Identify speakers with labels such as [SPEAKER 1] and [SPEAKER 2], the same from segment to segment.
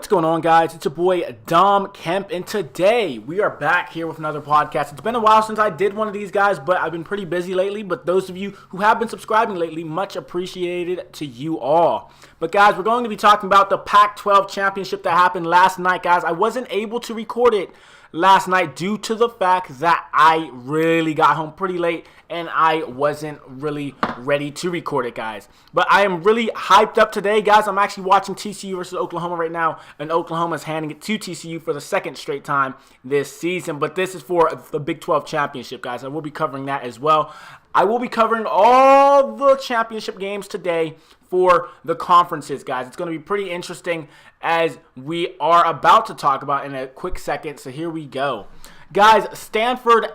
[SPEAKER 1] What's going on, guys? It's your boy Dom Kemp, and today we are back here with another podcast. It's been a while since I did one of these, guys, but I've been pretty busy lately. But those of you who have been subscribing lately, much appreciated to you all. But guys, we're going to be talking about the Pac-12 Championship that happened last night, guys. I wasn't able to record it last night due to the fact that I really got home pretty late and I wasn't really ready to record it, guys. But I am really hyped up today, guys. I'm actually watching TCU versus Oklahoma right now, and Oklahoma is handing it to TCU for the second straight time this season. But this is for the Big 12 Championship, guys. I will be covering that as well. I will be covering all the championship games today for the conferences, guys. It's going to be pretty interesting as we are about to talk about in a quick second. So here we go. Guys, Stanford,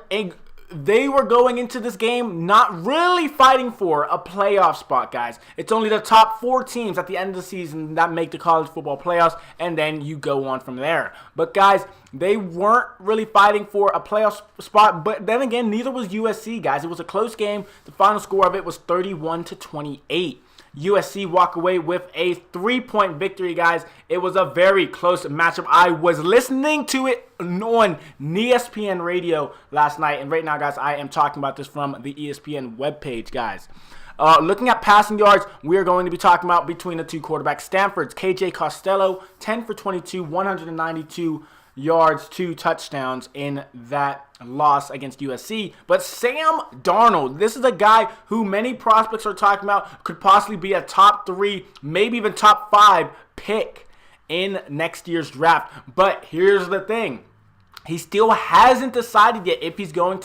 [SPEAKER 1] they were going into this game not really fighting for a playoff spot, guys. It's only the top 4 teams at the end of the season that make the college football playoffs, and then you go on from there. But, guys, they weren't really fighting for a playoff spot, but then again, neither was USC, guys. It was a close game. The final score of it was 31-28. USC walk away with a 3-point victory, guys. It was a very close matchup. I was listening to it on ESPN radio last night, and right now, guys, I am talking about this from the ESPN webpage, guys. Looking at passing yards, we are going to be talking about between the two quarterbacks. Stanford's KJ Costello, 10 for 22, 192 yards, 2 touchdowns in that loss against USC. But Sam Darnold, this is a guy who many prospects are talking about could possibly be a top 3, maybe even top 5 pick in next year's draft. But here's the thing. He still hasn't decided yet if he's going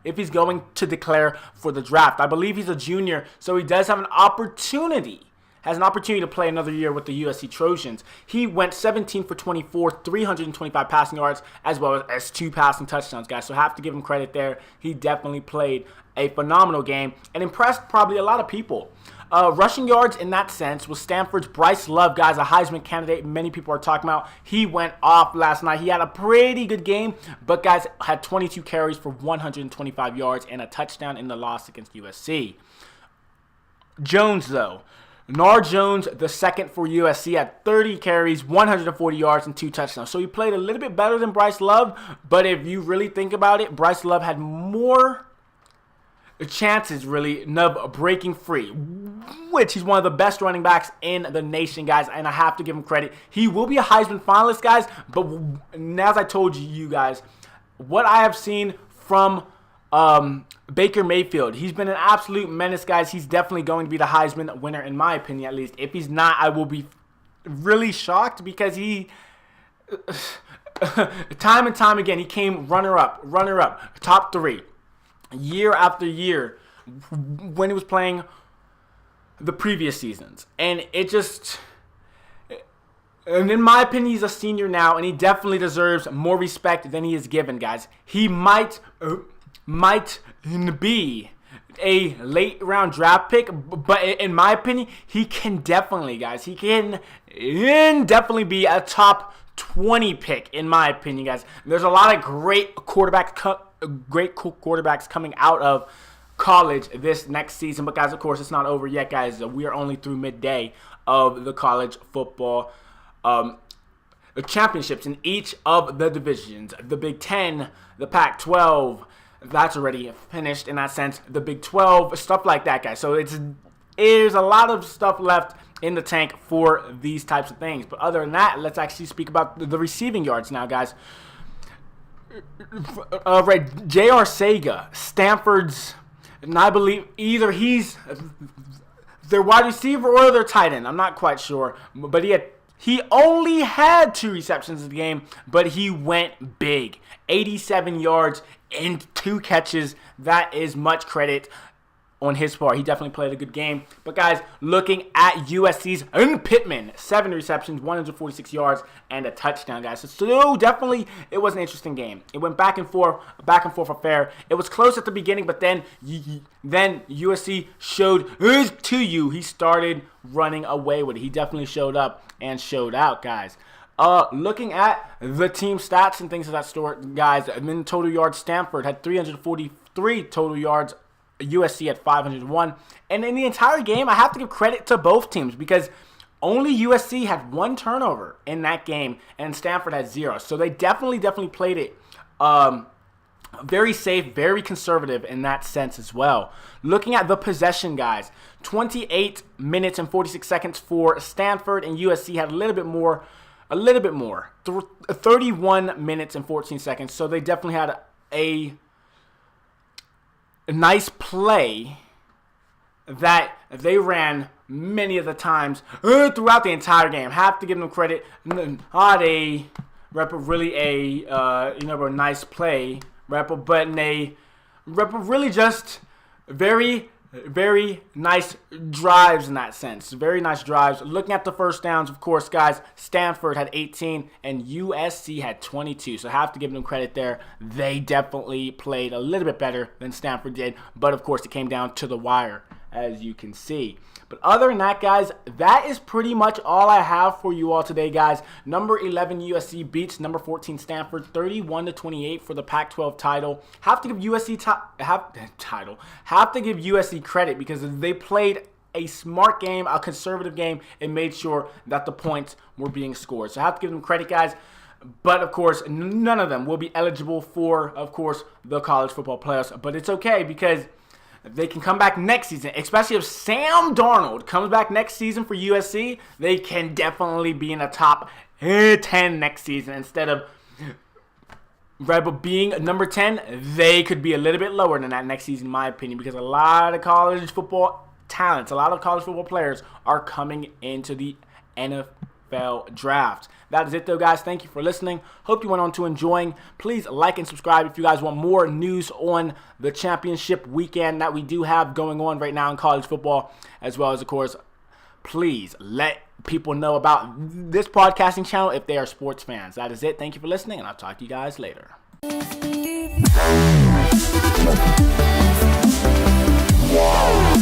[SPEAKER 1] to declare for the draft. I believe he's a junior, so he does have an opportunity to play another year with the USC Trojans. He went 17 for 24, 325 passing yards, as well as 2 passing touchdowns, guys. So I have to give him credit there. He definitely played a phenomenal game and impressed probably a lot of people. Rushing yards in that sense was Stanford's Bryce Love, guys, a Heisman candidate many people are talking about. He went off last night. He had a pretty good game, but, guys, had 22 carries for 125 yards and a touchdown in the loss against USC. Jones, though. Nar Jones, the second for USC, had 30 carries, 140 yards, and 2 touchdowns. So he played a little bit better than Bryce Love, but if you really think about it, Bryce Love had more chances, really, of breaking free, which he's one of the best running backs in the nation, guys, and I have to give him credit. He will be a Heisman finalist, guys, but as I told you guys, what I have seen from Baker Mayfield, he's been an absolute menace, guys. He's definitely going to be the Heisman winner, in my opinion, at least. If he's not, I will be really shocked because he, time and time again, he came runner-up, top 3, year after year when he was playing the previous seasons. And it just, and in my opinion, he's a senior now, and he definitely deserves more respect than he is given, guys. He might be a late round draft pick, but in my opinion, he can definitely, guys, he can definitely be a top 20 pick, in my opinion, guys. There's a lot of great quarterbacks coming out of college this next season, but, guys, of course, it's not over yet, guys. We are only through midday of the college football championships in each of the divisions. The Big 10, the Pac-12, that's already finished in that sense. The Big 12, stuff like that, guys. So there's a lot of stuff left in the tank for these types of things. But other than that, let's actually speak about the receiving yards now, guys. Right, J.R. Sega, Stanford's, and I believe either he's their wide receiver or their tight end. I'm not quite sure, but he only had 2 receptions in the game, but he went big. 87 yards and 2 catches. That is much credit on his part. He definitely played a good game. But, guys, looking at USC's Pittman, 7 receptions, 146 yards, and a touchdown, guys. So definitely it was an interesting game. It went back and forth affair. It was close at the beginning, but then USC showed to you. He started running away with it. He definitely showed up and showed out, guys. Looking at the team stats and things of that sort, guys, in total yards, Stanford had 343 total yards. USC had 501. And in the entire game, I have to give credit to both teams because Only USC had 1 turnover in that game, and Stanford had 0. So they definitely played it very safe, very conservative in that sense as well. Looking at the possession, guys, 28 minutes and 46 seconds for Stanford, and USC had a little bit more, 31 minutes and 14 seconds. So they definitely had a nice play that they ran many of the times throughout the entire game. Have to give them credit. Not a nice play, but really just very, very nice drives in that sense. Very nice drives. Looking at the first downs, of course, guys, Stanford had 18 and USC had 22. So I have to give them credit there. They definitely played a little bit better than Stanford did. But, of course, it came down to the wire, as you can see. But other than that, guys, that is pretty much all I have for you all today, guys. Number 11 USC beats number 14 Stanford 31-28 for the Pac-12 title. Have to give USC credit because they played a smart game, a conservative game, and made sure that the points were being scored. So I have to give them credit, guys. But, of course, none of them will be eligible for, of course, the college football playoffs. But it's okay because they can come back next season, especially if Sam Darnold comes back next season for USC. They can definitely be in the top 10 next season instead of Rebel being number 10. They could be a little bit lower than that next season, in my opinion, because a lot of college football talents, a lot of college football players are coming into the NFL draft. That is it, though, guys. Thank you for listening. Hope you went on to enjoying. Please like and subscribe if you guys want more news on the championship weekend that we do have going on right now in college football, as well as, of course, please let people know about this podcasting channel if they are sports fans. That is it. Thank you for listening, and I'll talk to you guys later. Wow.